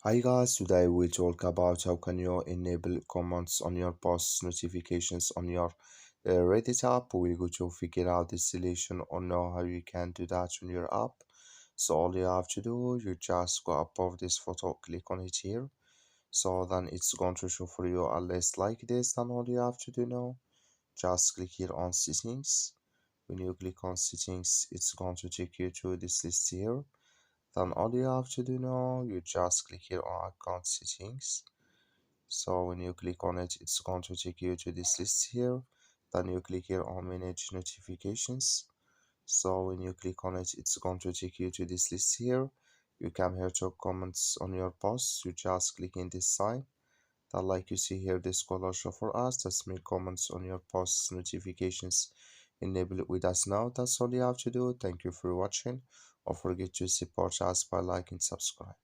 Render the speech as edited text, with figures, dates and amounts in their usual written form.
Hi guys, today we'll talk about how can you enable comments on your posts notifications on your Reddit app. We're going to figure out the solution or know how you can do that on your app. So all you have to do, you just go above this photo, click on it here. So then it's going to show for you a list like this. And all you have to do now, just click here on settings. When you click on settings, it's going to take you to this list here. Then all you have to do now, you just click here on account settings. So when you click on it, it's going to take you to this list here. Then you click here on manage notifications. So when you click on it, it's going to take you to this list here. You come here to comments on your posts. You just click in this sign. Then like you see here, this color show for us. That's make comments on your posts notifications. Enable it with us now. That's all you have to do. Thank you for watching. Don't forget to support us by liking and subscribe.